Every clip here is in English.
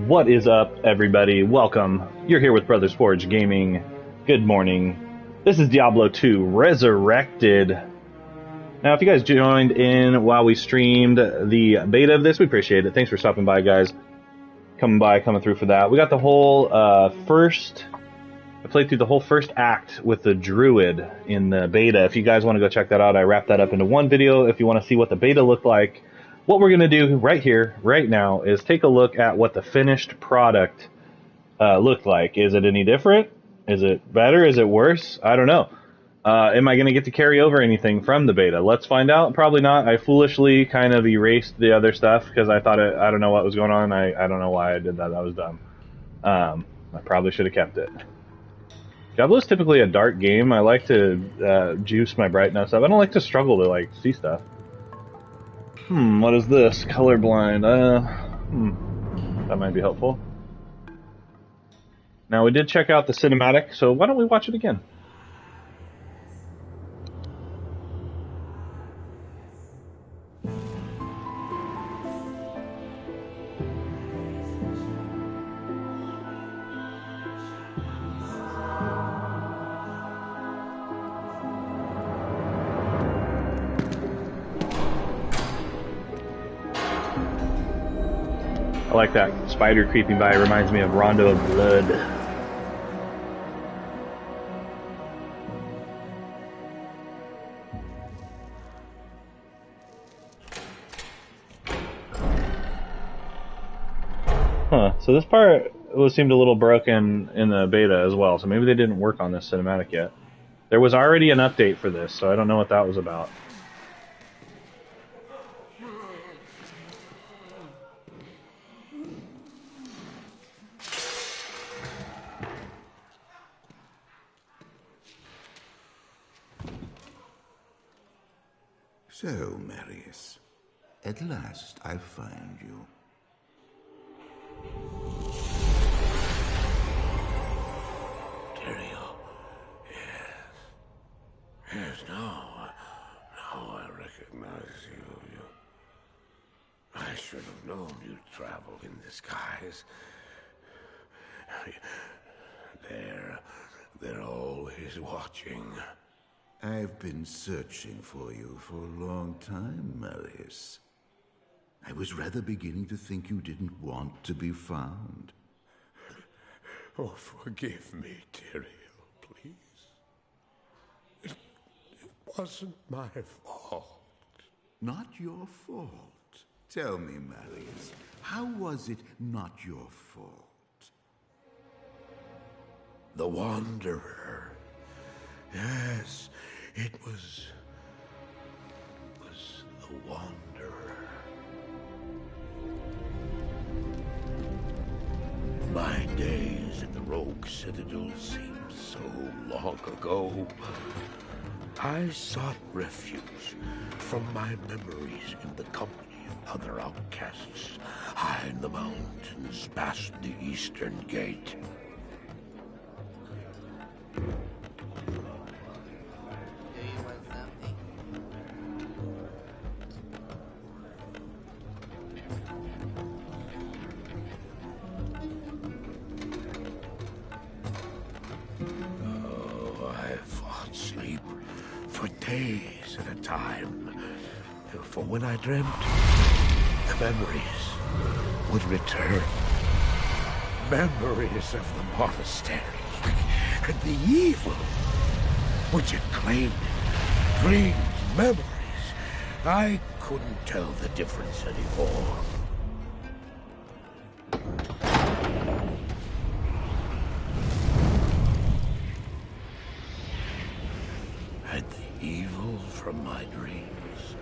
What is up, everybody? Welcome. You're here with Brothers Forge Gaming. Good morning. This is Diablo 2 Resurrected. Now, if you guys joined in while we streamed the beta of this, we appreciate it. Thanks for stopping by, guys. Coming through for that. We got the whole I played through the whole first act with the Druid in the beta. If you guys want to go check that out, I wrapped that up into one video. If you want to see what the beta looked like, what we're going to do right here, right now, is take a look at what the finished product looked like. Is it any different? Is it better? Is it worse? I don't know. Am I going to get to carry over anything from the beta? Let's find out. Probably not. I foolishly kind of erased the other stuff because I thought I don't know what was going on. I don't know why I did that. That was dumb. I probably should have kept it. Diablo is typically a dark game. I like to juice my brightness up. I don't like to struggle to see stuff. What is this? Colorblind. That might be helpful. Now, we did check out the cinematic, so why don't we watch it again? I like that spider creeping by. It reminds me of Rondo of Blood. So this part seemed a little broken in the beta as well, so maybe they didn't work on this cinematic yet. There was already an update for this, so I don't know what that was about. So, Marius, at last I find you. Dario, yes, now I recognize you. I should have known you'd travel in disguise. They're always watching. I've been searching for you for a long time, Marius. I was rather beginning to think you didn't want to be found. Oh, forgive me, Dario, please. It wasn't my fault. Not your fault. Tell me, Marius, how was it not your fault? The Wanderer. Yes, it was the Wanderer. My days at the Rogue Citadel seem so long ago. I sought refuge from my memories in the company of other outcasts, high in the mountains past the Eastern Gate. Days at a time. For when I dreamt, the memories would return. Memories of the monastery and the evil which had claimed it. Dreams, memories. I couldn't tell the difference anymore. Evil from my dreams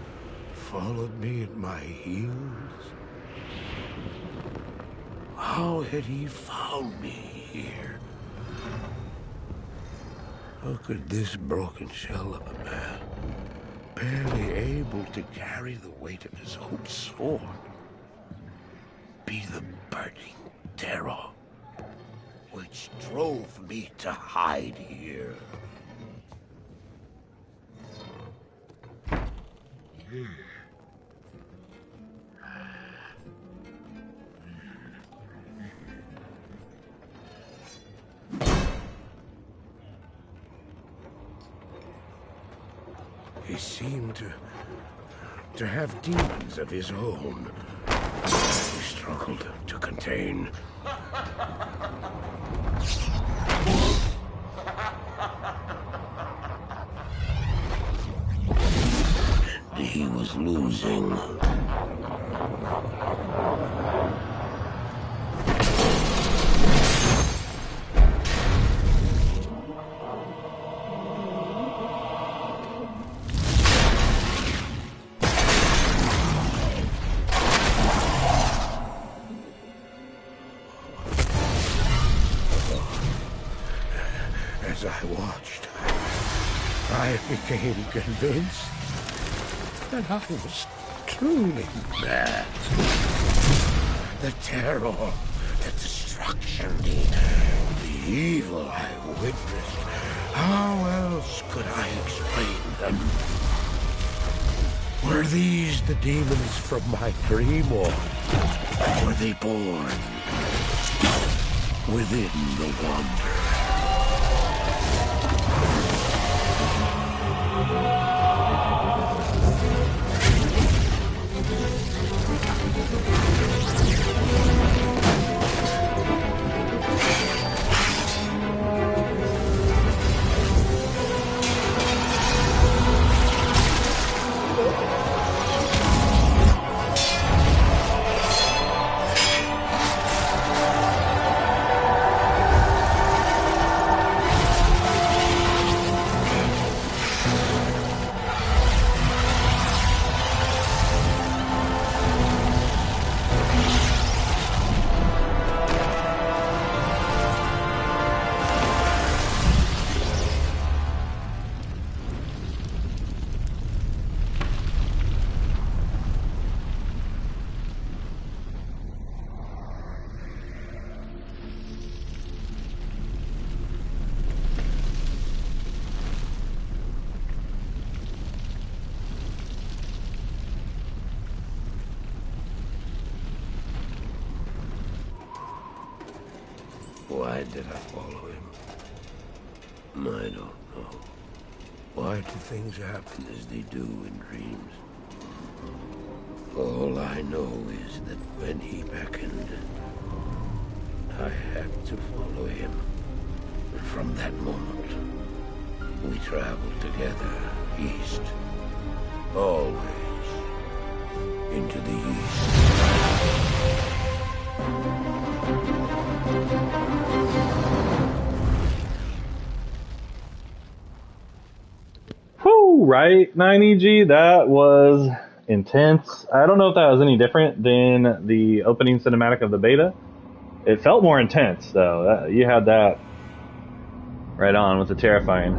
followed me at my heels. How had he found me here? How could this broken shell of a man, barely able to carry the weight of his own sword, be the burning terror which drove me to hide here? seemed to have demons of his own. He struggled to contain. And he was losing. As I watched, I became convinced that I was truly mad. The terror, the destruction, the evil I witnessed. How else could I explain them? Were these the demons from my dream, or were they born within the wonder? Why did I follow him? I don't know. Why do things happen as they do in dreams? All I know is that when he beckoned, I had to follow him. And from that moment, we traveled together east. Always into the east. Whew, right, 9EG? That was intense. I don't know if that was any different than the opening cinematic of the beta. It felt more intense, though. You had that right on with the terrifying.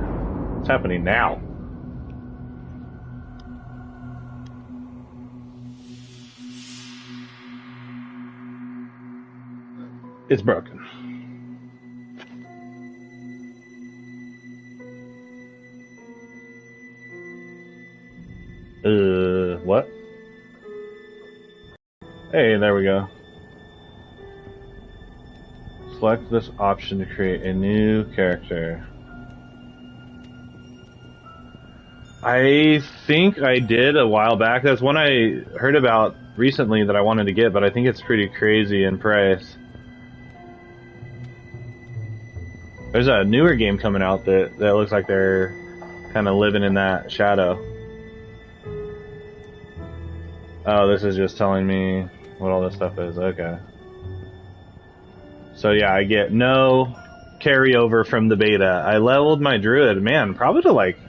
What's happening now? It's broken. What? Hey, there we go. Select this option to create a new character. I think I did a while back. That's one I heard about recently that I wanted to get, but I think it's pretty crazy in price. There's a newer game coming out that looks like they're kind of living in that shadow. Oh, this is just telling me what all this stuff is. Okay. So yeah, I get no carryover from the beta. I leveled my druid, man, probably to like,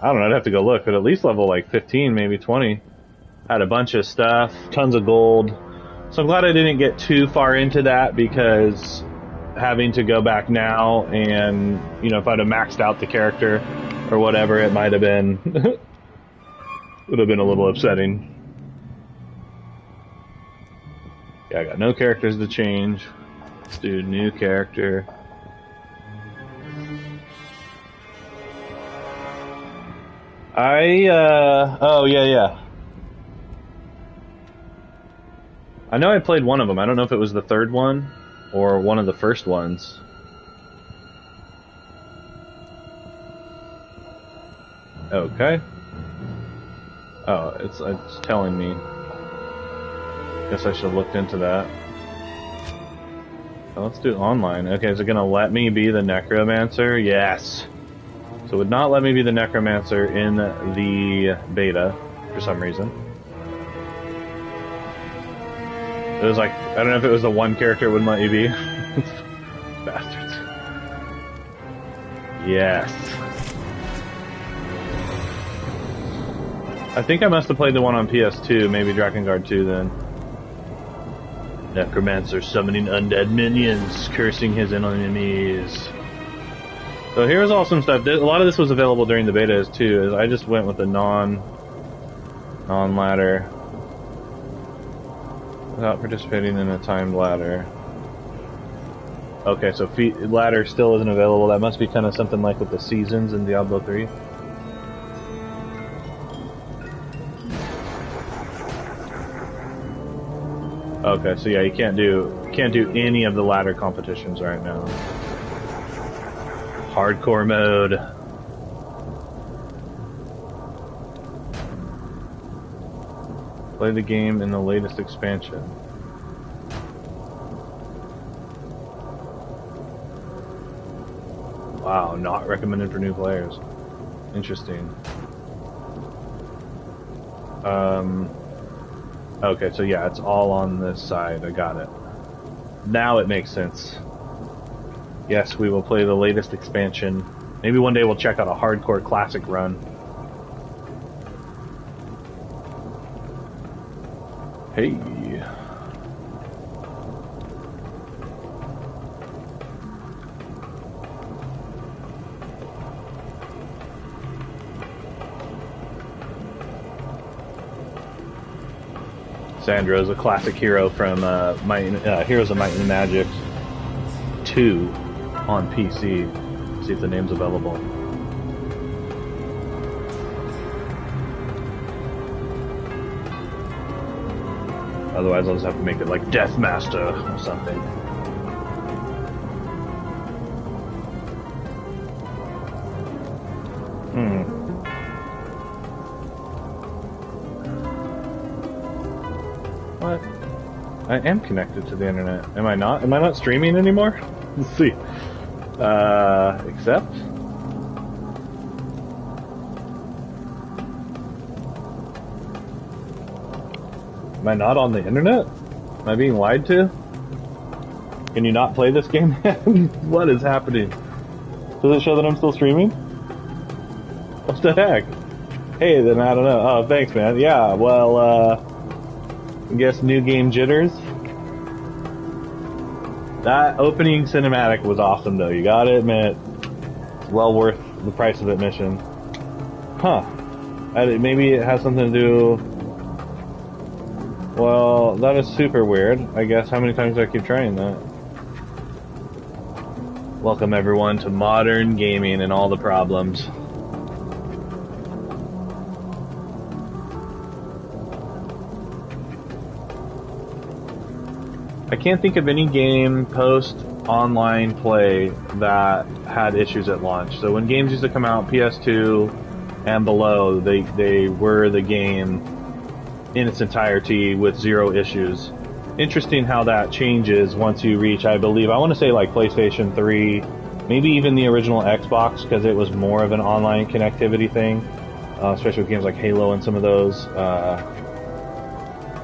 I don't know, I'd have to go look, but at least level like 15, maybe 20. Had a bunch of stuff, tons of gold. So I'm glad I didn't get too far into that, because having to go back now and, you know, if I'd have maxed out the character or whatever, it might have been, would have been a little upsetting. Yeah, I got no characters to change. Let's do new character. Oh, yeah. I know I played one of them. I don't know if it was the third one or one of the first ones. Okay. Oh, it's telling me. Guess I should have looked into that. Oh, let's do it online. Okay, is it gonna let me be the necromancer? Yes. So it would not let me be the necromancer in the beta for some reason. It was like, I don't know if it was the one character it wouldn't let you be. Bastards. Yes. I think I must have played the one on PS2, maybe Drakengard 2 then. Necromancer summoning undead minions, cursing his enemies. So here's all some stuff. A lot of this was available during the betas too. I just went with the non-ladder without participating in a timed ladder. Okay, so ladder still isn't available. That must be kind of something like with the seasons in Diablo 3. Okay, so yeah, you can't do any of the ladder competitions right now. Hardcore mode. Play the game in the latest expansion. Wow, not recommended for new players. Interesting. Okay, so yeah, it's all on this side. I got it. Now it makes sense. Yes, we will play the latest expansion. Maybe one day we'll check out a hardcore classic run. Hey. Sandra is a classic hero from Heroes of Might and Magic 2 on PC. See if the name's available. Otherwise, I'll just have to make it like Deathmaster or something. What? I am connected to the internet. Am I not? Am I not streaming anymore? Let's see. Accept? Am I not on the internet? Am I being lied to? Can you not play this game? What is happening? Does it show that I'm still streaming? What the heck? Hey, then I don't know. Oh, thanks, man. Yeah, well, I guess new game jitters. That opening cinematic was awesome, though. You gotta admit, it's well worth the price of admission. Huh. Maybe it has something to do... Well, that is super weird. I guess how many times do I keep trying that? Welcome, everyone, to modern gaming and all the problems. I can't think of any game post-online play that had issues at launch. So when games used to come out, PS2 and below, they were the game in its entirety with zero issues. Interesting how that changes once you reach, I believe, I want to say like PlayStation 3, maybe even the original Xbox, because it was more of an online connectivity thing, especially with games like Halo and some of those.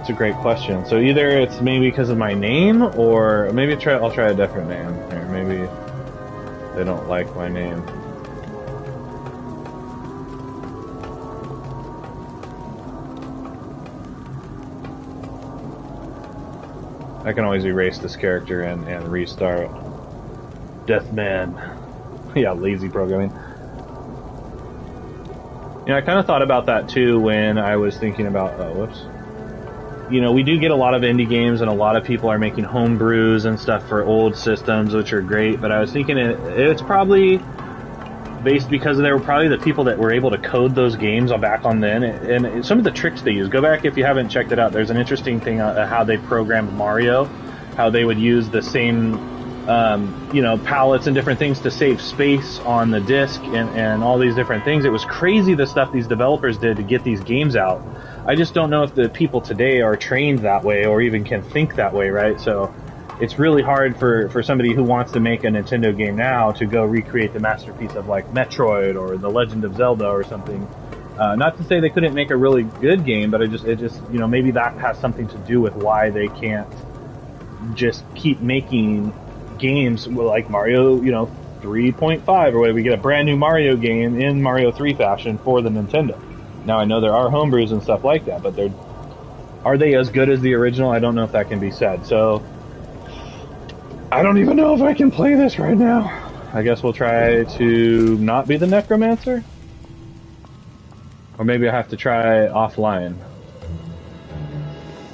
It's a great question. So either it's maybe because of my name, or maybe I'll try a different name here. Maybe they don't like my name. I can always erase this character and restart. Deathman. Yeah, lazy programming. You know, I kind of thought about that too when I was thinking about... Oh, whoops. You know, we do get a lot of indie games, and a lot of people are making homebrews and stuff for old systems, which are great, but I was thinking it's probably based because they were probably the people that were able to code those games back on then, and some of the tricks they use. Go back if you haven't checked it out. There's an interesting thing how they programmed Mario, how they would use the same you know, pallets and different things to save space on the disc and all these different things. It was crazy the stuff these developers did to get these games out. I just don't know if the people today are trained that way or even can think that way, right? So it's really hard for somebody who wants to make a Nintendo game now to go recreate the masterpiece of like Metroid or The Legend of Zelda or something. Not to say they couldn't make a really good game, but it just, you know, maybe that has something to do with why they can't just keep making games like Mario, you know, 3.5 or whatever. We get a brand new Mario game in Mario 3 fashion for the Nintendo. Now I know there are homebrews and stuff like that, but are they as good as the original? I don't know if that can be said. So I don't even know if I can play this right now. I guess we'll try to not be the Necromancer. Or maybe I have to try offline.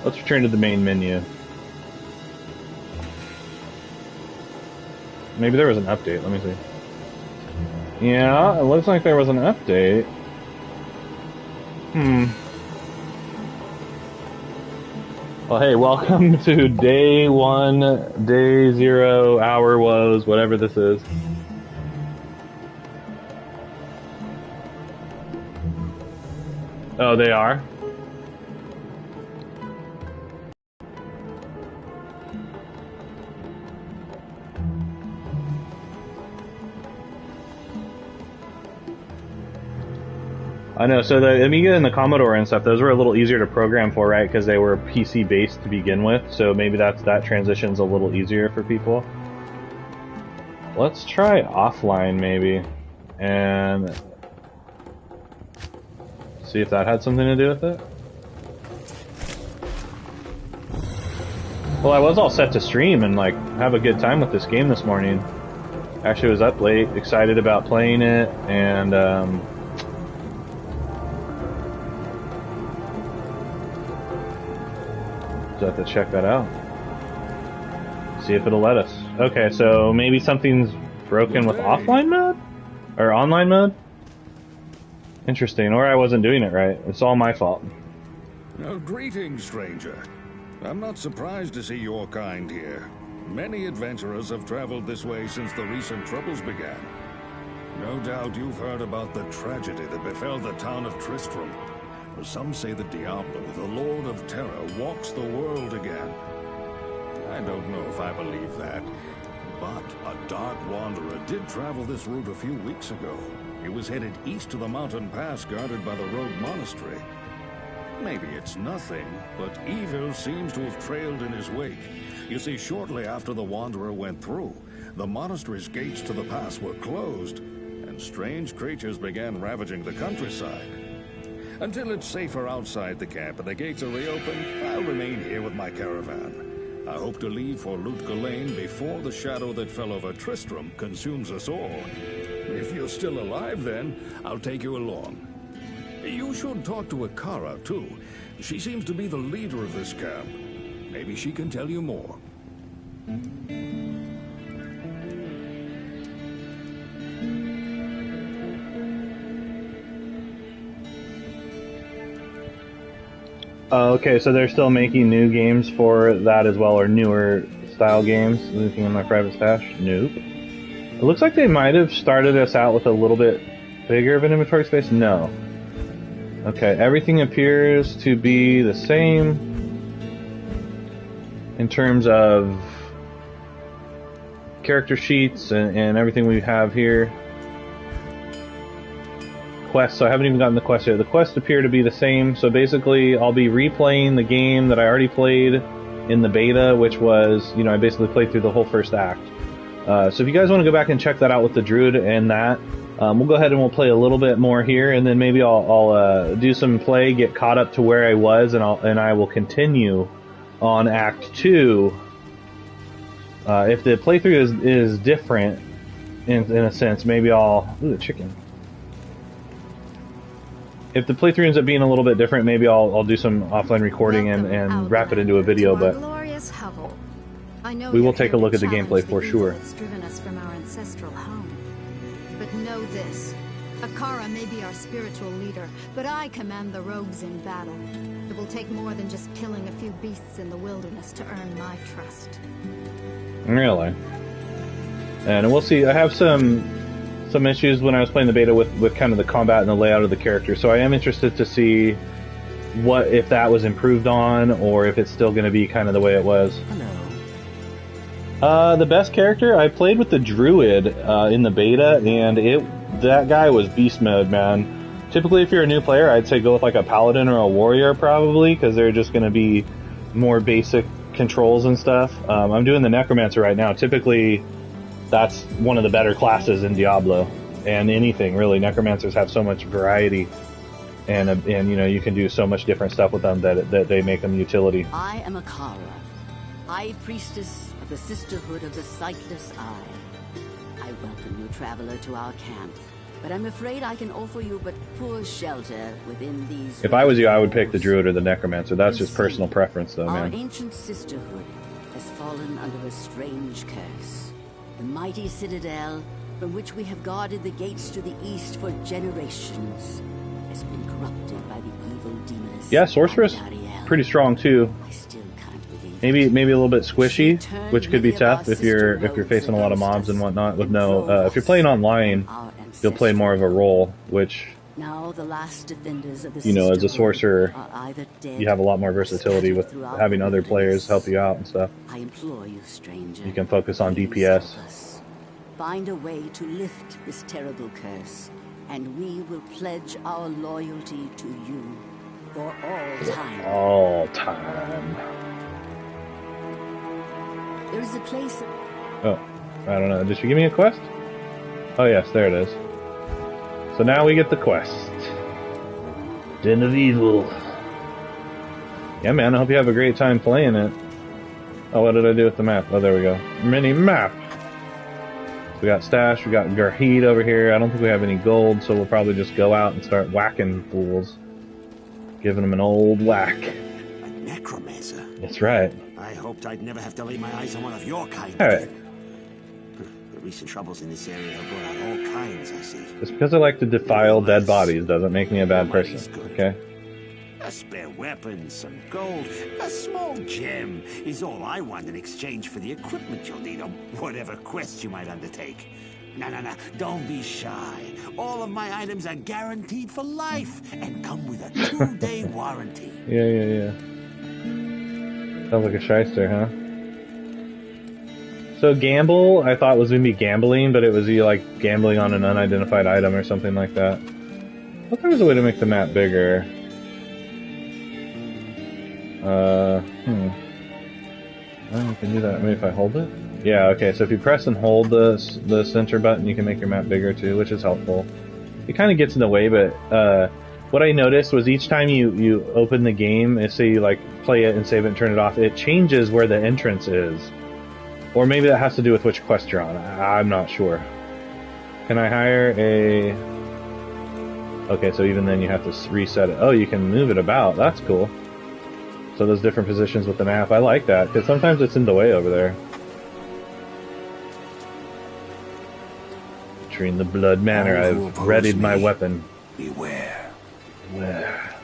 Let's return to the main menu. Maybe there was an update. Let me see. Yeah, it looks like there was an update. Well, hey, welcome to day 1, day 0, hour woes, whatever this is. Oh, they are? I know, so the Amiga and the Commodore and stuff, those were a little easier to program for, right? Because they were PC-based to begin with, so maybe that transition's a little easier for people. Let's try offline, maybe, and see if that had something to do with it. Well, I was all set to stream and, like, have a good time with this game this morning. Actually, was up late, excited about playing it, and, just have to check that out. See if it'll let us. Okay, so maybe something's broken with offline mode? Or online mode? Interesting, or I wasn't doing it right. It's all my fault. Oh, greetings, stranger. I'm not surprised to see your kind here. Many adventurers have traveled this way since the recent troubles began. No doubt you've heard about the tragedy that befell the town of Tristram. Some say that Diablo, the Lord of Terror, walks the world again. I don't know if I believe that, but a dark wanderer did travel this route a few weeks ago. He was headed east to the mountain pass guarded by the rogue monastery. Maybe it's nothing, but evil seems to have trailed in his wake. You see, shortly after the wanderer went through, the monastery's gates to the pass were closed, and strange creatures began ravaging the countryside. Until it's safer outside the camp and the gates are reopened, I'll remain here with my caravan. I hope to leave for Lutgelain before the shadow that fell over Tristram consumes us all. If you're still alive then, I'll take you along. You should talk to Akara, too. She seems to be the leader of this camp. Maybe she can tell you more. Okay, so they're still making new games for that as well, or newer style games. Looking in my private stash? Nope. It looks like they might have started us out with a little bit bigger of an inventory space. No. Okay, everything appears to be the same in terms of character sheets and everything we have here. Quests, so I haven't even gotten the quest yet. The quests appear to be the same, so basically I'll be replaying the game that I already played in the beta, which was, you know, I basically played through the whole first act. So if you guys want to go back and check that out with the Druid and that, we'll go ahead and we'll play a little bit more here, and then maybe I'll do some play, get caught up to where I was, and I will continue on Act 2. If the playthrough is different, in a sense, maybe I'll... Ooh, the chicken. If the playthrough ends up being a little bit different, maybe I'll do some offline recording and wrap it into a video, but we will take a look at the gameplay for sure. That's driven us from our ancestral home. But know this, Akara may be our spiritual leader, but I command the rogues in battle. It will take more than just killing a few beasts in the wilderness to earn my trust. Really? And we'll see. I have some issues when I was playing the beta with kind of the combat and the layout of the character, so I am interested to see what if that was improved on, or if it's still going to be kind of the way it was. Hello. The best character, I played with the druid in the beta, and that guy was beast mode, man. Typically, if you're a new player, I'd say go with like a paladin or a warrior, probably, because they're just going to be more basic controls and stuff. I'm doing the necromancer right now. Typically, that's one of the better classes in Diablo, and anything really. Necromancers have so much variety, and you know, you can do so much different stuff with them that they make them utility. I am Akara, High Priestess of the Sisterhood of the Sightless Eye. I welcome you, traveler, to our camp, but I'm afraid I can offer you but poor shelter within these... If I was you, I would pick the druid or the necromancer. That's just personal preference, though, man. Our ancient sisterhood has fallen under a strange curse. The mighty citadel, from which we have guarded the gates to the east for generations, has been corrupted by the evil demons. Yeah, sorceress, pretty strong too. I still can't believe maybe a little bit squishy, which could be tough if you're facing a lot of mobs and whatnot. With no, if you're playing online, you'll play more of a role, which, now the last defenders of the you know, as a sorcerer, dead, you have a lot more versatility with having other players help you out and stuff. I implore you, stranger. You can focus on please DPS. help us. Find a way to lift this terrible curse, and we will pledge our loyalty to you for all time. All time. There is a place... Oh, I don't know. Did she give me a quest? Oh yes, there it is. So now we get the quest. Den of Evil. Yeah, man, I hope you have a great time playing it. Oh, what did I do with the map? Oh, there we go. Mini map. So we got Stash, we got Garheed over here. I don't think we have any gold, so we'll probably just go out and start whacking fools. Giving them an old whack. A necromancer? That's right. I hoped I'd never have to lay my eyes on one of your kind. Alright. The recent troubles in this area have brought out all kinds, I see. Just because I like to defile dead bodies doesn't make me a bad person, okay? A spare weapon, some gold, a small gem is all I want in exchange for the equipment you'll need on whatever quest you might undertake. No, don't be shy. All of my items are guaranteed for life and come with a 2-day warranty. Yeah. Sounds like a shyster, huh? So gamble, I thought was going to be gambling, but it was you like gambling on an unidentified item or something like that. I thought there was a way to make the map bigger. Oh, you can do that. Maybe if I hold it? Yeah, okay, so if you press and hold the center button, you can make your map bigger too, which is helpful. It kind of gets in the way, but what I noticed was each time you open the game, and say you like play it and save it and turn it off, it changes where the entrance is. Or maybe that has to do with which quest you're on. I'm not sure. Can I hire a... Okay, so even then you have to reset it. Oh, you can move it about. That's cool. So those different positions with the map. I like that, because sometimes it's in the way over there. Entering the Blood Manor, I've readied my weapon. Beware. Beware.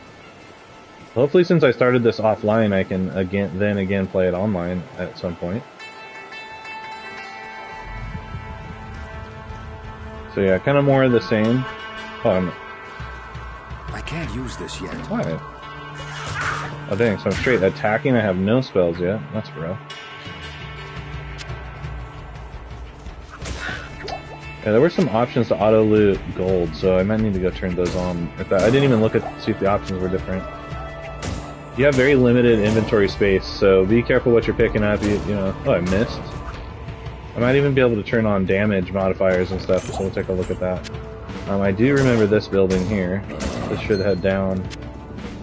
Hopefully since I started this offline, I can again play it online at some point. So yeah, kind of more of the same. Oh, I can't use this yet. Why? Oh dang, so I'm straight attacking, I have no spells yet. That's rough. Yeah, there were some options to auto-loot gold, so I might need to go turn those on. I didn't even look at see if the options were different. You have very limited inventory space, so be careful what you're picking up. You know, oh, I missed. I might even be able to turn on damage modifiers and stuff, so we'll take a look at that. I do remember this building here. This should head down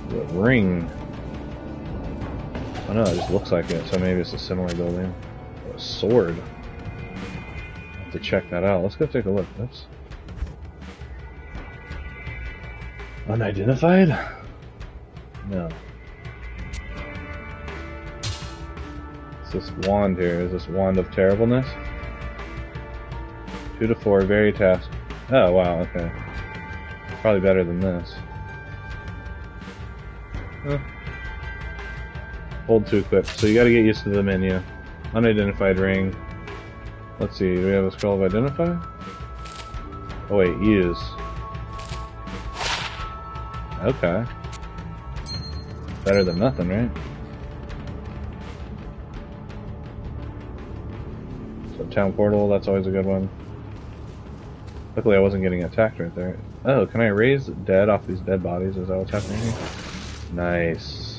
the ring. Oh no, it just looks like it, so maybe it's a similar building. Oh, a sword. I'll have to check that out. Let's go take a look. Oops. Unidentified? No. This wand here, is this Wand of Terribleness? 2 to 4, very task. Oh wow, okay. Probably better than this. Huh. Hold to equip. So you gotta get used to the menu. Unidentified ring. Let's see, do we have a scroll of identify? Oh wait, use. Okay. Better than nothing, right? So town portal, that's always a good one. Luckily I wasn't getting attacked right there. Oh, can I raise dead off these dead bodies? Is that what's happening here? Nice.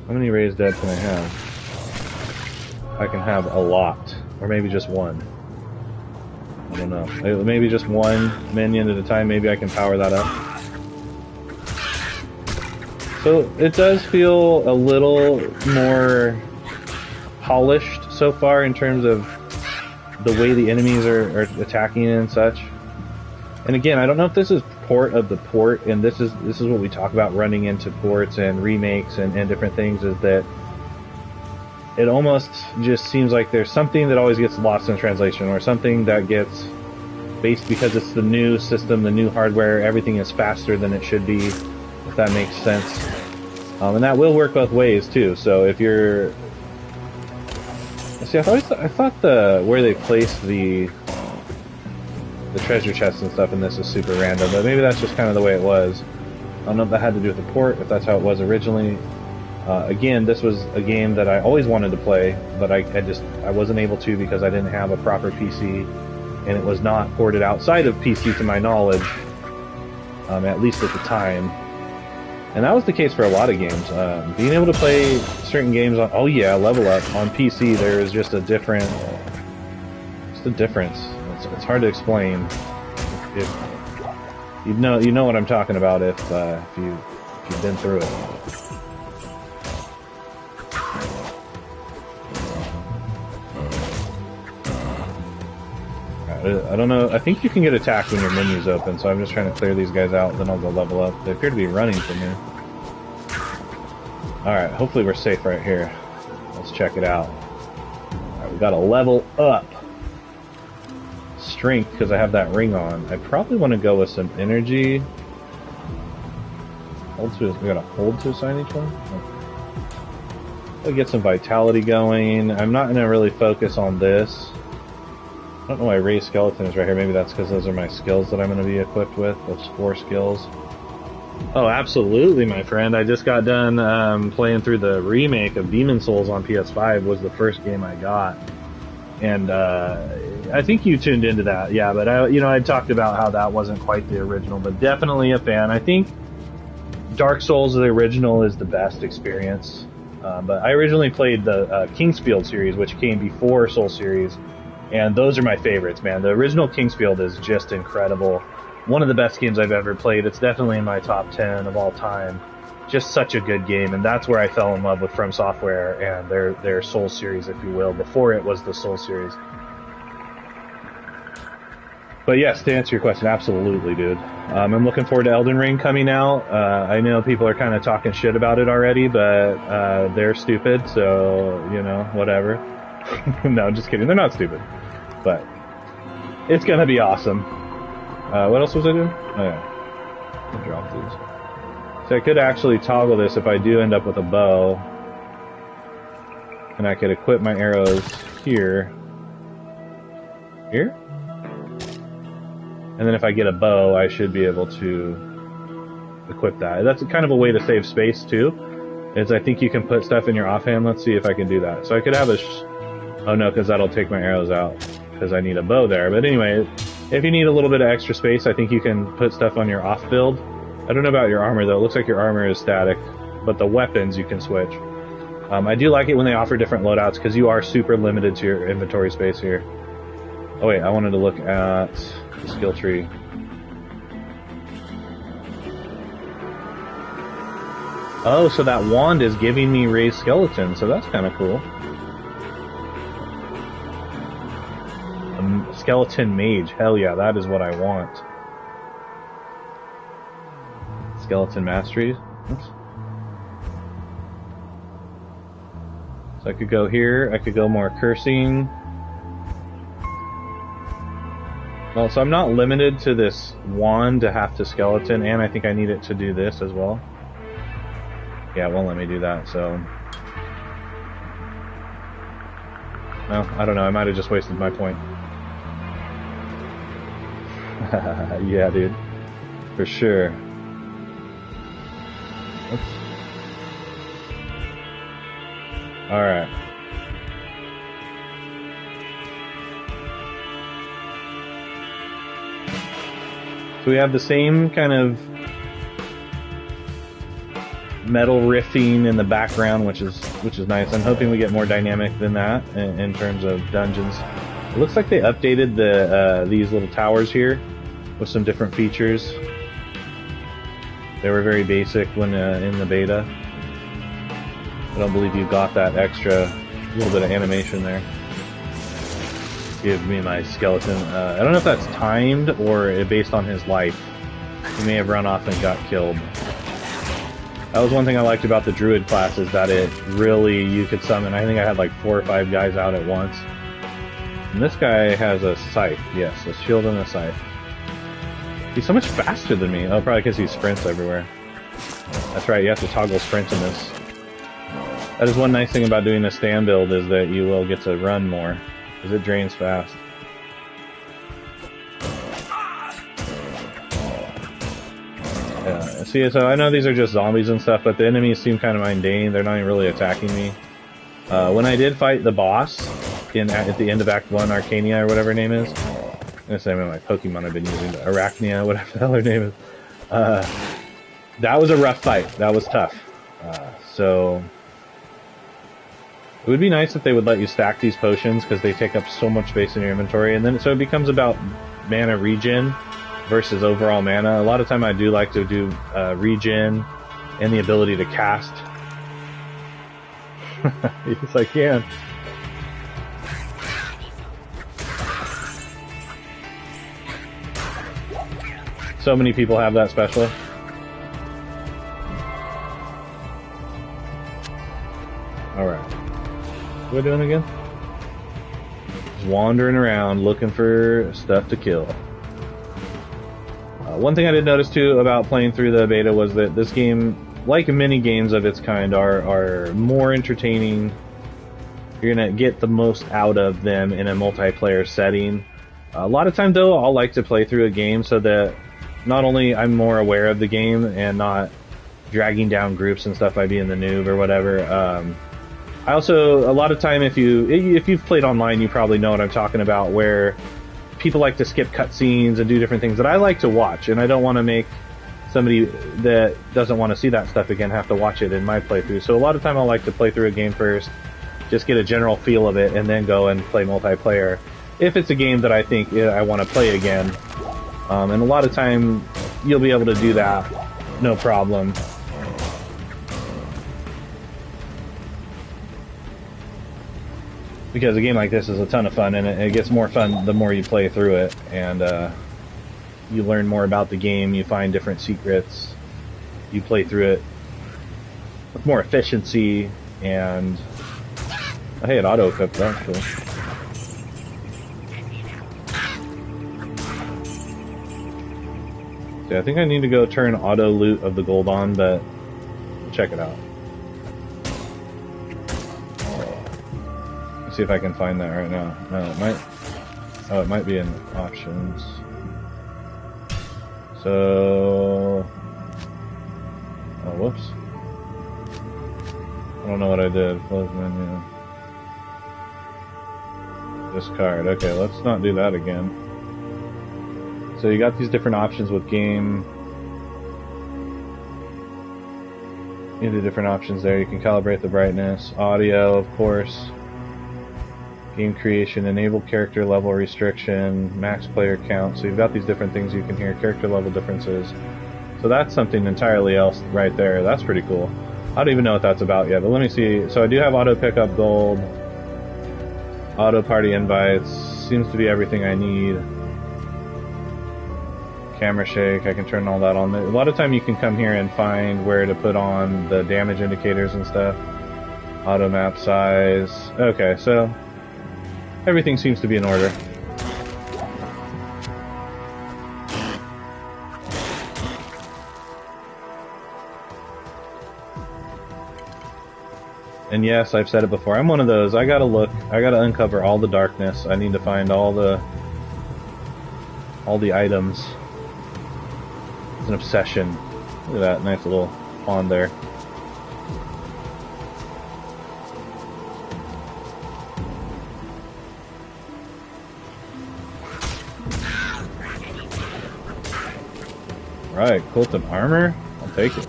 How many raised dead can I have? I can have a lot. Or maybe just one. I don't know. Maybe just one minion at a time. Maybe I can power that up. So it does feel a little more polished so far in terms of the way the enemies are attacking and such. And again, I don't know if this is port of the port, and this is what we talk about running into ports and remakes and different things, is that it almost just seems like there's something that always gets lost in translation, or something that gets based because it's the new system, the new hardware, everything is faster than it should be, if that makes sense. And that will work both ways too. So if you're, see, I thought where they placed the treasure chests and stuff in this is super random, but maybe that's just kind of the way it was. I don't know if that had to do with the port, if that's how it was originally. Again, this was a game that I always wanted to play, but I wasn't able to because I didn't have a proper PC, and it was not ported outside of PC to my knowledge, at least at the time. And that was the case for a lot of games. Being able to play certain games on, oh yeah, Level Up, on PC, there is just a difference. It's hard to explain. If you know what I'm talking about if you've been through it. I don't know. I think you can get attacked when your menu's open, so I'm just trying to clear these guys out, then I'll go level up. They appear to be running from here. Alright, hopefully we're safe right here. Let's check it out. Alright, we gotta level up. Strength, because I have that ring on. I probably want to go with some energy. We gotta hold to assign each one? Okay. Get some vitality going. I'm not gonna really focus on this. I don't know why raised skeleton is right here. Maybe that's because those are my skills that I'm going to be equipped with. Those 4 skills. Oh, absolutely, my friend. I just got done playing through the remake of Demon's Souls on PS5. Was the first game I got, and I think you tuned into that. Yeah, but I talked about how that wasn't quite the original, but definitely a fan. I think Dark Souls, the original, is the best experience. But I originally played the Kingsfield series, which came before Soul series. And those are my favorites, man. The original Kingsfield is just incredible. One of the best games I've ever played. It's definitely in my top 10 of all time. Just such a good game, and that's where I fell in love with From Software and their Soul series, if you will, before it was the Soul series. But yes, to answer your question, absolutely, dude. I'm looking forward to Elden Ring coming out. I know people are kind of talking shit about it already, but they're stupid, so, whatever. No, just kidding. They're not stupid. But it's gonna be awesome. What else was I doing? Oh yeah. I'll drop these. So I could actually toggle this if I do end up with a bow. And I could equip my arrows here. Here? And then if I get a bow, I should be able to equip that. That's kind of a way to save space too. Is I think you can put stuff in your offhand. Let's see if I can do that. So I could have a... oh no, because that'll take my arrows out. Because I need a bow there. But anyway, if you need a little bit of extra space, I think you can put stuff on your off build. I don't know about your armor though. It looks like your armor is static. But the weapons you can switch. I do like it when they offer different loadouts because you are super limited to your inventory space here. Oh wait, I wanted to look at the skill tree. Oh, so that wand is giving me raised skeleton, so that's kind of cool. Skeleton mage, hell yeah, that is what I want. Skeleton mastery. Oops. So I could go here, I could go more cursing. Well, so I'm not limited to this wand to have to skeleton, and I think I need it to do this as well. Yeah, it won't let me do that, so No, I don't know. I might have just wasted my point. Yeah, dude. For sure. Oops. Alright. So we have the same kind of metal riffing in the background, which is nice. I'm hoping we get more dynamic than that in terms of dungeons. It looks like they updated the these little towers here with some different features. They were very basic when in the beta. I don't believe you got that extra little bit of animation there. Give me my skeleton. I don't know if that's timed or based on his life. He may have run off and got killed. That was one thing I liked about the druid class, is that it really, you could summon, I think I had like 4 or 5 guys out at once. And this guy has a scythe, yes, a shield and a scythe. He's so much faster than me. Oh, probably because he sprints everywhere. That's right, you have to toggle sprint in this. That is one nice thing about doing a stand build, is that you will get to run more, because it drains fast. Yeah, see, so I know these are just zombies and stuff, but the enemies seem kind of mundane. They're not even really attacking me. When I did fight the boss at the end of Act 1, Arcania, or whatever her name is, I'm gonna say my Pokemon I've been using, Arachnia, whatever the hell her name is. That was a rough fight. That was tough. So it would be nice if they would let you stack these potions, because they take up so much space in your inventory, and then so it becomes about mana regen versus overall mana. A lot of time I do like to do regen and the ability to cast. Yes, I can. So many people have that special. Alright. What are we doing again? Just wandering around looking for stuff to kill. One thing I did notice too about playing through the beta was that this game, like many games of its kind, are more entertaining. You're gonna get the most out of them in a multiplayer setting. A lot of times though, I'll like to play through a game so that not only I'm more aware of the game and not dragging down groups and stuff by being the noob or whatever. I also, a lot of time, if you've played online, you probably know what I'm talking about, where people like to skip cutscenes and do different things that I like to watch, and I don't want to make somebody that doesn't want to see that stuff again have to watch it in my playthrough. So a lot of time I like to play through a game first, just get a general feel of it, and then go and play multiplayer if it's a game that I think I want to play again. And a lot of time you'll be able to do that, no problem. Because a game like this is a ton of fun, and it gets more fun the more you play through it, and you learn more about the game, you find different secrets, you play through it with more efficiency, and hey, it auto-equipped, that's cool. See, I think I need to go turn auto loot of the gold on, but check it out. See if I can find that right now. No, it might. Oh, it might be in options. So. Oh, whoops. I don't know what I did. Close menu. Discard. Okay, let's not do that again. So you got these different options with game. You have the different options there. You can calibrate the brightness, audio, of course. Game creation, enable character level restriction, max player count. So you've got these different things you can hear, character level differences. So that's something entirely else right there. That's pretty cool. I don't even know what that's about yet, but let me see. So I do have auto pickup gold, auto party invites, seems to be everything I need. Camera shake, I can turn all that on. A lot of time you can come here and find where to put on the damage indicators and stuff. Auto map size. Okay, so everything seems to be in order. And And yes, I've said it before, I'm one of those. I gotta look, I gotta uncover all the darkness. I need to find all the items. It's an obsession. Look at that nice little pond there. Right, quilted armor? I'll take it.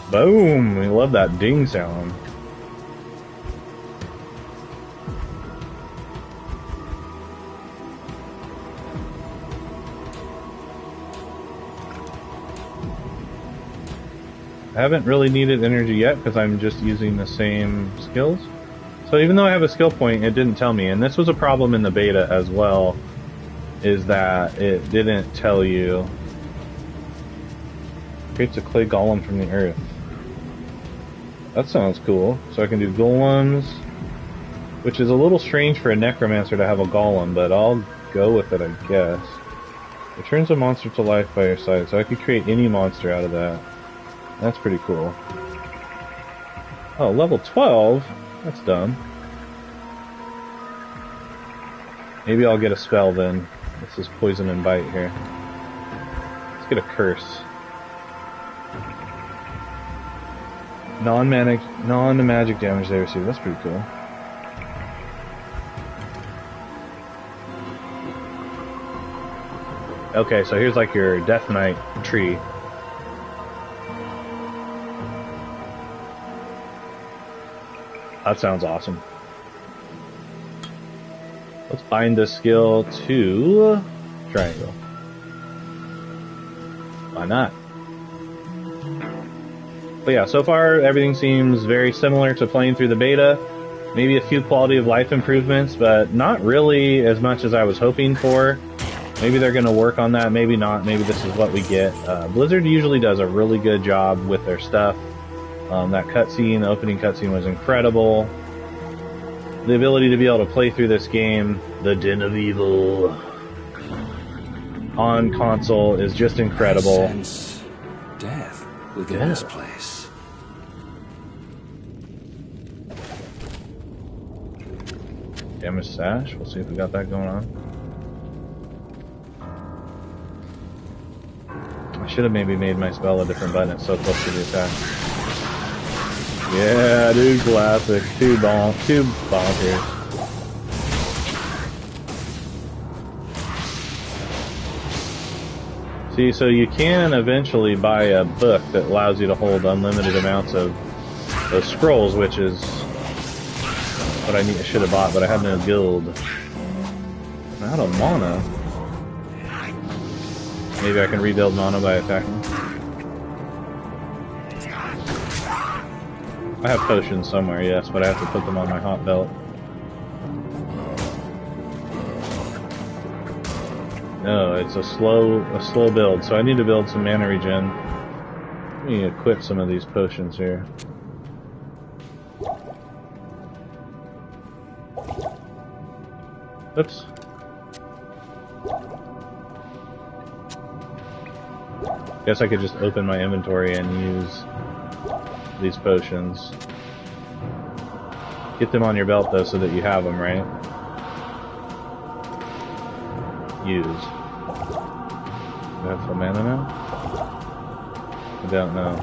Boom! We love that ding sound. I haven't really needed energy yet because I'm just using the same skills. So even though I have a skill point, it didn't tell me. And this was a problem in the beta as well, is that it didn't tell you. Creates a clay golem from the earth. That sounds cool. So I can do golems, which is a little strange for a necromancer to have a golem, but I'll go with it, I guess. Returns a monster to life by your side, so I could create any monster out of that. That's pretty cool. Oh, level 12? That's dumb. Maybe I'll get a spell then. This is poison and bite here. Let's get a curse. Non-magic damage they receive. That's pretty cool. Okay, so here's like your Death Knight tree. That sounds awesome. Let's bind this skill to triangle. Why not? But yeah, so far everything seems very similar to playing through the beta. Maybe a few quality of life improvements, but not really as much as I was hoping for. Maybe they're going to work on that, maybe not. Maybe this is what we get. Blizzard usually does a really good job with their stuff. That cutscene, the opening cutscene was incredible. The ability to be able to play through this game, the Den of Evil, on console is just incredible. I sense death within this place. Damage sash. We'll see if we got that going on. I should have maybe made my spell a different button. It's so close to the attack. Yeah, dude, classic. Two bonkers. See, so you can eventually buy a book that allows you to hold unlimited amounts of those scrolls, which is what I should have bought, but I have no guild. I'm out of mana. Maybe I can rebuild mana by attacking. I have potions somewhere, yes, but I have to put them on my hot belt. No, it's a slow build, so I need to build some mana regen. Let me equip some of these potions here. Oops. Guess I could just open my inventory and use these potions. Get them on your belt though so that you have them, right? Use. Do I have full mana now? I don't know.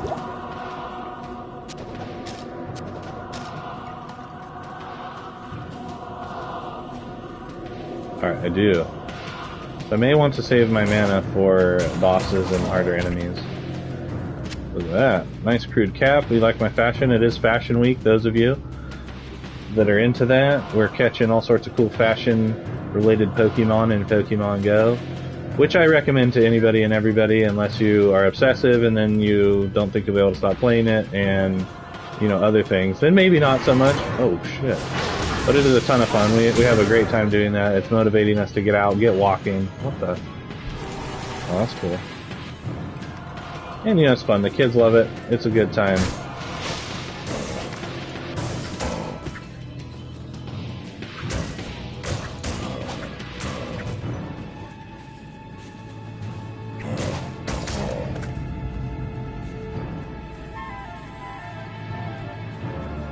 Alright, I do. So I may want to save my mana for bosses and harder enemies. Look at that. Nice crude cap. We like my fashion. It is Fashion Week, those of you that are into that. We're catching all sorts of cool fashion-related Pokemon in Pokemon Go, which I recommend to anybody and everybody unless you are obsessive and then you don't think you'll be able to stop playing it and, you know, other things. Then maybe not so much. Oh, shit. But it is a ton of fun. We have a great time doing that. It's motivating us to get out, get walking. What the? Oh, that's cool. And, you know, it's fun. The kids love it. It's a good time.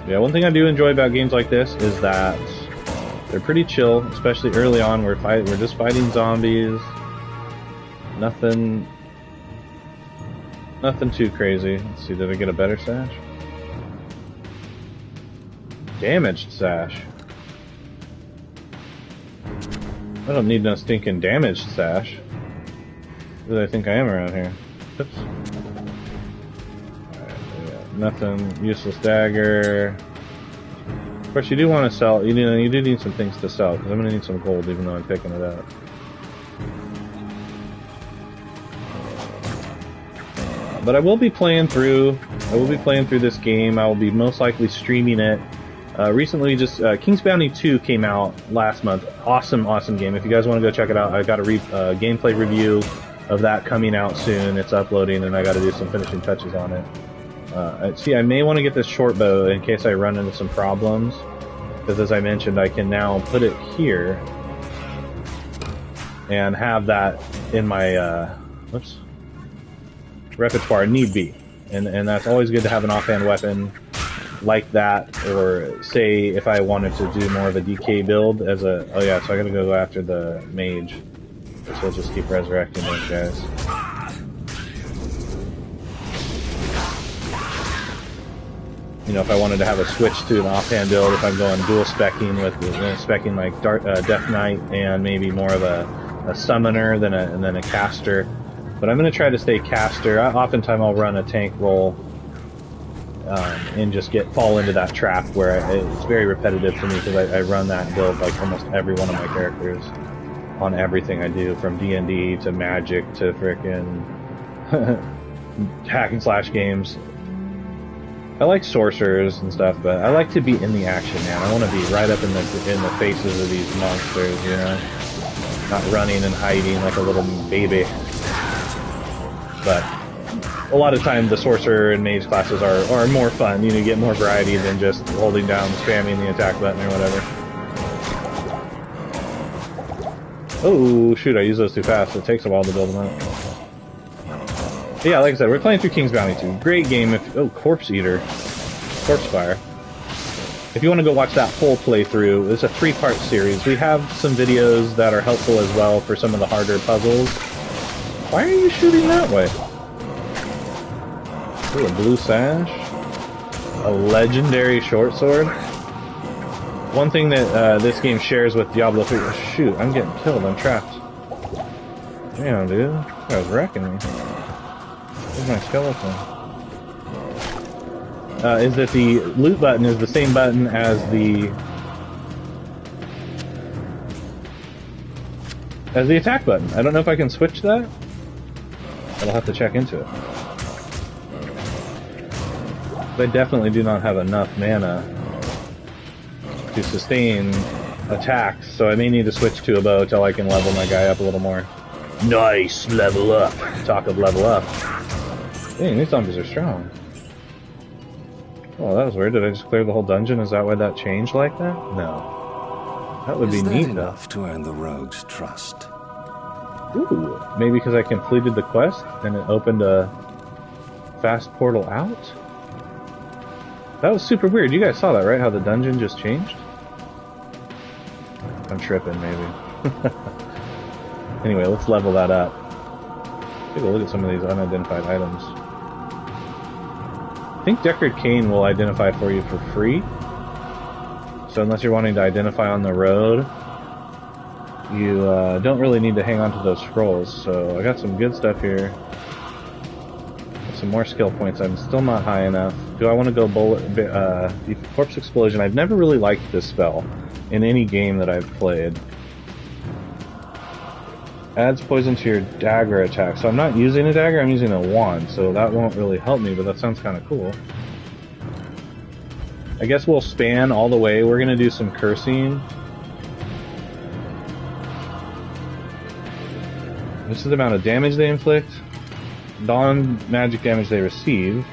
Yeah, one thing I do enjoy about games like this is that they're pretty chill, especially early on. We're just fighting zombies. Nothing too crazy. Let's see, did I get a better sash? Damaged sash. I don't need no stinking damaged sash. Who do I think I am around here? Oops. Alright, yeah, nothing. Useless dagger. Of course, you do want to sell. You do need some things to sell, because I'm going to need some gold, even though I'm picking it up. But I will be playing through. This game. I will be most likely streaming it. Recently, just King's Bounty 2 came out last month. Awesome game. If you guys want to go check it out, I got a gameplay review of that coming out soon. It's uploading, and I got to do some finishing touches on it. See, I may want to get this short bow in case I run into some problems, because as I mentioned, I can now put it here and have that in my repertoire need be, and that's always good to have an offhand weapon like that, or say if I wanted to do more of a DK build as a... Oh yeah, so I gotta go after the mage. So we'll just keep resurrecting those guys. You know, if I wanted to have a switch to an offhand build, if I'm going dual specking with specking like Death Knight and maybe more of a summoner than a caster. But I'm going to try to stay caster. Oftentimes I'll run a tank roll and just fall into that trap where it's very repetitive for me, because I run that build like almost every one of my characters on everything I do, from D&D to Magic to frickin' hack and slash games. I like sorcerers and stuff, but I like to be in the action, man. I want to be right up in the faces of these monsters, you know? Not running and hiding like a little baby. But a lot of times the sorcerer and mage classes are more fun. You know, you get more variety than just holding down, spamming the attack button or whatever. Oh, shoot, I use those too fast. It takes a while to build them up. But yeah, like I said, we're playing through King's Bounty 2. Great game. Corpse Eater. Corpse Fire. If you want to go watch that whole playthrough, it's a 3-part series. We have some videos that are helpful as well for some of the harder puzzles. Why are you shooting that way? Ooh, a blue sash. A legendary short sword. One thing that this game shares with Diablo 3... Shoot, I'm getting killed. I'm trapped. Damn, dude. That guy was wrecking me. Where's my skeleton? Is that the loot button is the same button as the attack button. I don't know if I can switch that. I'll have to check into it. But I definitely do not have enough mana to sustain attacks, so I may need to switch to a bow till I can level my guy up a little more. Nice! Level up! Talk of level up. Dang, these zombies are strong. Oh, that was weird. Did I just clear the whole dungeon? Is that why that changed like that? No. That would be neat, though. Is that enough to earn the rogue's trust? Ooh, maybe because I completed the quest and it opened a fast portal out? That was super weird. You guys saw that, right? How the dungeon just changed? I'm tripping, maybe. Anyway, let's level that up. Take a look at some of these unidentified items. I think Deckard Cain will identify for you for free. So unless you're wanting to identify on the road, you don't really need to hang on to those scrolls. So I got some good stuff here. Some more skill points. I'm still not high enough. Do I want to go Corpse Explosion? I've never really liked this spell in any game that I've played. Adds poison to your dagger attack. So I'm not using a dagger, I'm using a wand. So that won't really help me, but that sounds kind of cool. I guess we'll span all the way. We're going to do some cursing. This is the amount of damage they inflict. Non-magic damage they receive.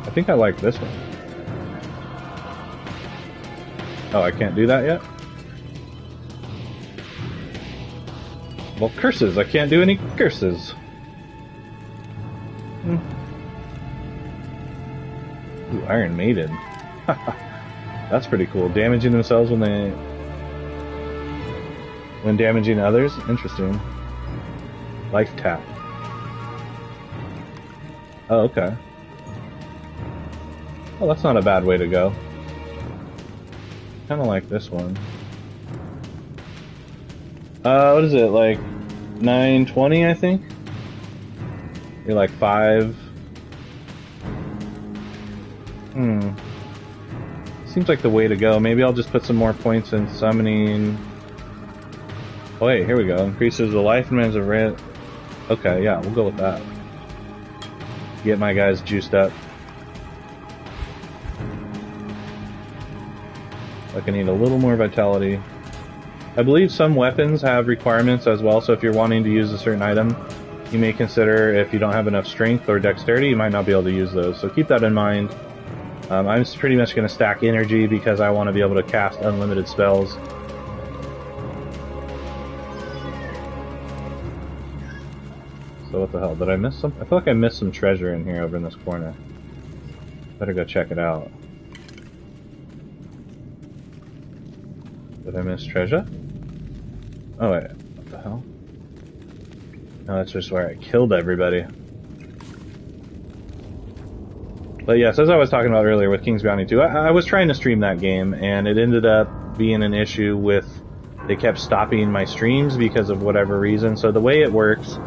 I think I like this one. Oh, I can't do that yet? Well, curses. I can't do any curses. Ooh, Iron Maiden. That's pretty cool. Damaging themselves when damaging others? Interesting. Life tap. Oh, okay. Well, that's not a bad way to go. Kind of like this one. What is it, like 920, I think? You're like 5. Seems like the way to go. Maybe I'll just put some more points in summoning. Oh, wait, here we go. Increases the life and of red. Okay, yeah, we'll go with that. Get my guys juiced up. Like I need a little more vitality. I believe some weapons have requirements as well, so if you're wanting to use a certain item, you may consider if you don't have enough strength or dexterity, you might not be able to use those. So keep that in mind. I'm pretty much going to stack energy because I want to be able to cast unlimited spells. So what the hell? Did I miss some? I feel like I missed some treasure in here over in this corner. Better go check it out. Did I miss treasure? Oh wait, what the hell? No, that's just where I killed everybody. But yes, as I was talking about earlier with King's Bounty 2, I was trying to stream that game, and it ended up being an issue with... They kept stopping my streams because of whatever reason. So the way it works,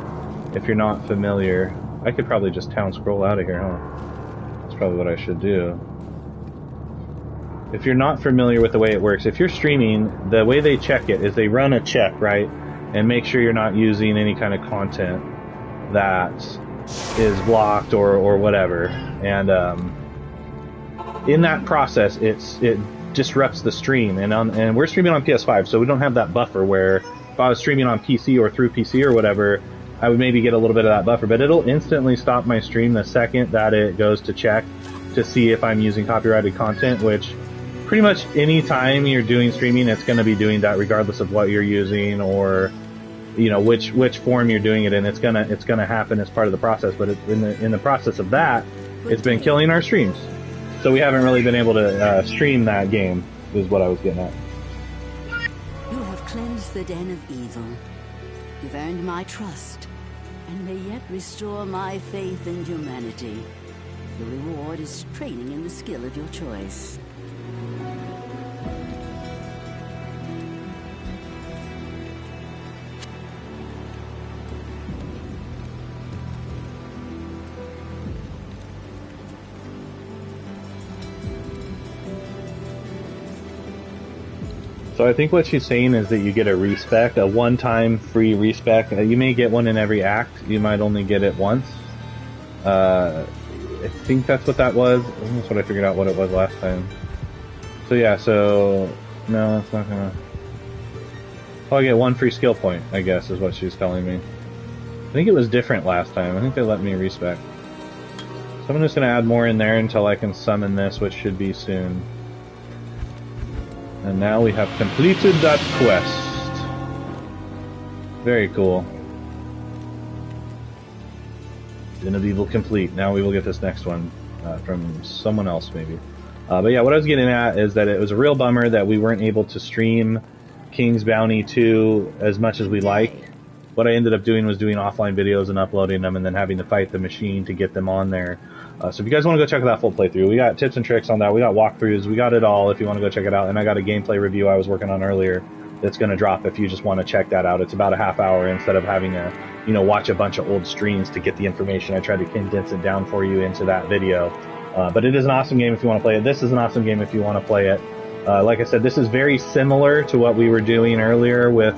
if you're not familiar... I could probably just town scroll out of here, huh? That's probably what I should do. If you're not familiar with the way it works, if you're streaming, the way they check it is they run a check, right? And make sure you're not using any kind of content that is blocked or whatever. And in that process, it disrupts the stream. And we're streaming on PS5, so we don't have that buffer where if I was streaming on PC or through PC or whatever, I would maybe get a little bit of that buffer. But it'll instantly stop my stream the second that it goes to check to see if I'm using copyrighted content, which pretty much any time you're doing streaming, it's going to be doing that regardless of what you're using or, you know, which form you're doing it in. It's gonna happen as part of the process. But in the process of that, it's been killing our streams. So we haven't really been able to stream that game, is what I was getting at. You have cleansed the den of evil. You've earned my trust, and may yet restore my faith in humanity. The reward is training in the skill of your choice. So I think what she's saying is that you get a respec, a one-time free respec. You may get one in every act. You might only get it once. I think that's what that was. That's what I figured out what it was last time. So yeah, so... No, it's not gonna... Oh, I get one free skill point, I guess, is what she's telling me. I think it was different last time. I think they let me respec. So I'm just gonna add more in there until I can summon this, which should be soon. And now we have completed that quest. Very cool. Den of Evil complete. Now we will get this next one from someone else, maybe. But yeah, what I was getting at is that it was a real bummer that we weren't able to stream King's Bounty 2 as much as we like. What I ended up doing was doing offline videos and uploading them and then having to fight the machine to get them on there. So if you guys want to go check that full playthrough, we got tips and tricks on that, we got walkthroughs, we got it all if you want to go check it out. And I got a gameplay review I was working on earlier that's going to drop if you just want to check that out. It's about a half hour instead of having to, you know, watch a bunch of old streams to get the information. I tried to condense it down for you into that video. But it is an awesome game if you want to play it. This is an awesome game if you want to play it. Like I said, this is very similar to what we were doing earlier with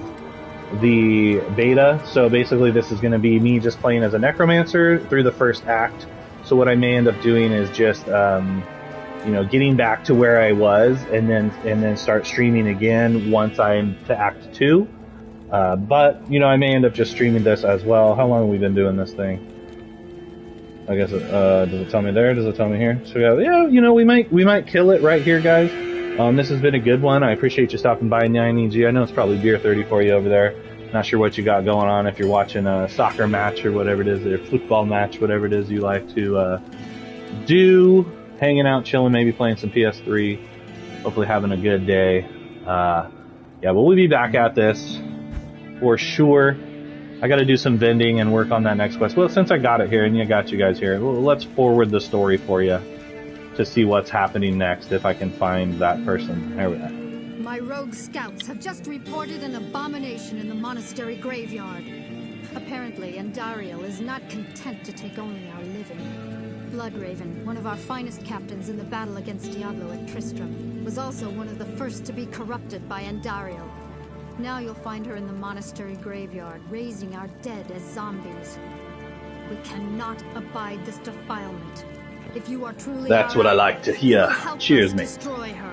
the beta. So basically this is going to be me just playing as a necromancer through the first act. So what I may end up doing is just, you know, getting back to where I was and then start streaming again once I'm to Act 2. But, you know, I may end up just streaming this as well. How long have we been doing this thing? I guess, does it tell me there? Does it tell me here? So yeah, you know, we might kill it right here, guys. This has been a good one. I appreciate you stopping by, 9EG. I know it's probably beer 30 for you over there. Not sure what you got going on, if you're watching a soccer match or whatever it is, or a football match, whatever it is you like to do. hanging out, chilling, maybe playing some PS3. Hopefully having a good day. Yeah, but we'll be back at this for sure. I got to do some vending and work on that next quest. Well, since I got it here and I got you guys here, let's forward the story for you to see what's happening next, if I can find that person. There we are. My rogue scouts have just reported an abomination in the monastery graveyard. Apparently, Andariel is not content to take only our living. Bloodraven, one of our finest captains in the battle against Diablo at Tristram, was also one of the first to be corrupted by Andariel. Now you'll find her in the monastery graveyard, raising our dead as zombies. We cannot abide this defilement. If you are truly That's what I like to hear. Cheers, mate. Destroy her.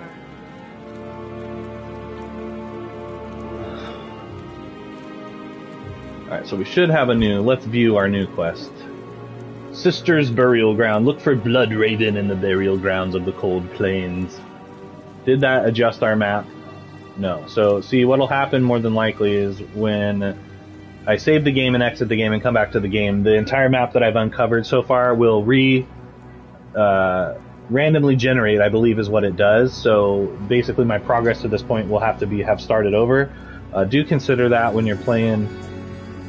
Alright, so we should have let's view our new quest. Sister's Burial Ground. Look for Bloodraven in the burial grounds of the Cold Plains. Did that adjust our map? No. So, see, what'll happen more than likely is when I save the game and exit the game and come back to the game, the entire map that I've uncovered so far will randomly generate, I believe is what it does. So, basically my progress to this point will have to have started over. Do consider that when you're playing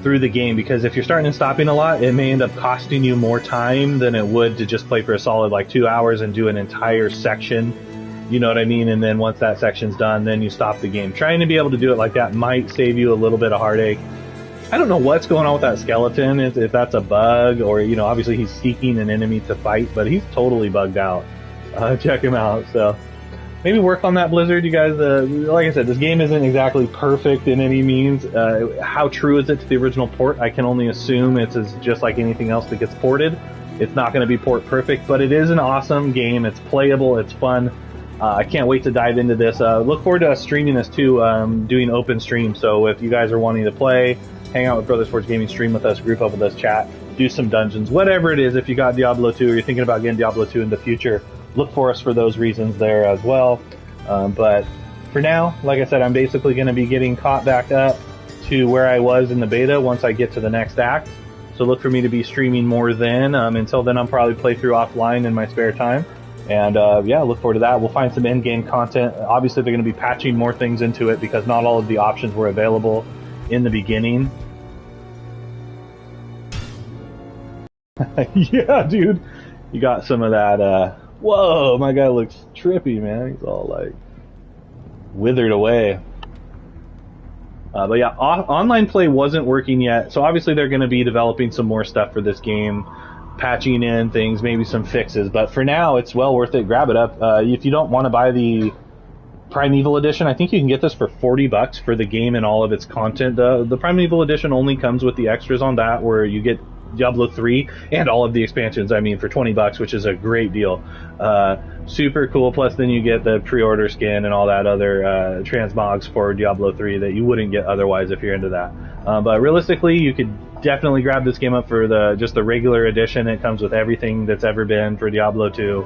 through the game, because if you're starting and stopping a lot, it may end up costing you more time than it would to just play for a solid like 2 hours and do an entire section. You know what I mean? And then once that section's done, then you stop the game. Trying to be able to do it like that might save you a little bit of heartache. I don't know what's going on with that skeleton, if that's a bug, or, you know, obviously he's seeking an enemy to fight, but he's totally bugged out. Check him out. So maybe work on that, Blizzard. You guys, like I said, this game isn't exactly perfect in any means. How true is it to the original port? I can only assume it's just like anything else that gets ported. It's not going to be port perfect, but it is an awesome game. It's playable. It's fun. I can't wait to dive into this. Look forward to us streaming this too, doing open stream. So if you guys are wanting to play, hang out with Brother Sports Gaming, stream with us, group up with us, chat, do some dungeons, whatever it is. If you got Diablo 2 or you're thinking about getting Diablo 2 in the future, look for us for those reasons there as well. But for now, like I said, I'm basically going to be getting caught back up to where I was in the beta once I get to the next act. So look for me to be streaming more then. Until then, I'll probably play through offline in my spare time. And yeah, look forward to that. We'll find some in-game content. Obviously, they're going to be patching more things into it because not all of the options were available in the beginning. Yeah, dude. You got some of that. Whoa, my guy looks trippy, man. He's all like withered away. But yeah, online play wasn't working yet. So obviously they're going to be developing some more stuff for this game. Patching in things, maybe some fixes, but for now it's well worth it. Grab it up. If you don't want to buy the Primeval Edition, I think you can get this for $40 for the game and all of its content. The Primeval Edition only comes with the extras on that, where you get Diablo 3 and all of the expansions, for $20, which is a great deal. Super cool. Plus then you get the pre-order skin and all that other transmogs for Diablo 3 that you wouldn't get otherwise if you're into that. But realistically, you could definitely grab this game up for just the regular edition. It comes with everything that's ever been for Diablo 2.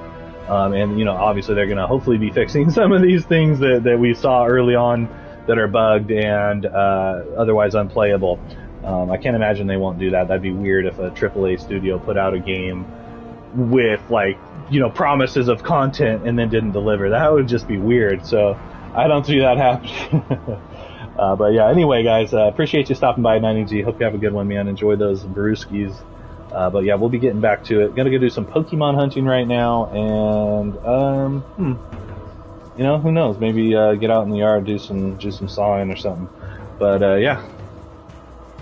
And obviously they're going to hopefully be fixing some of these things that we saw early on that are bugged and otherwise unplayable. I can't imagine they won't do that. That'd be weird if a AAA studio put out a game with promises of content and then didn't deliver. That would just be weird. So I don't see that happening. But yeah, anyway, guys, appreciate you stopping by, 90G. Hope you have a good one, man. Enjoy those brewskis. But yeah, we'll be getting back to it. Gonna go do some Pokemon hunting right now, and who knows? Maybe get out in the yard, do some sawing or something. But yeah,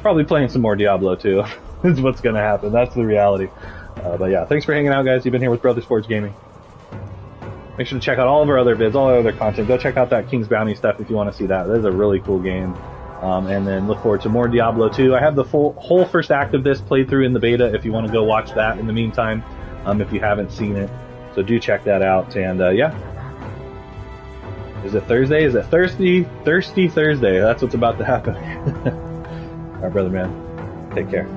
probably playing some more Diablo 2 is what's gonna happen. That's the reality. But yeah, thanks for hanging out, guys. You've been here with Brother Sports Gaming. Make sure to check out all of our other vids, all our other content. Go check out that King's Bounty stuff if you want to see that. That is a really cool game. And then look forward to more Diablo 2. I have the whole first act of this played through in the beta if you want to go watch that in the meantime, if you haven't seen it. So do check that out. And yeah. Is it Thursday? Is it Thirsty Thursday? That's what's about to happen. All right, brother, man. Take care.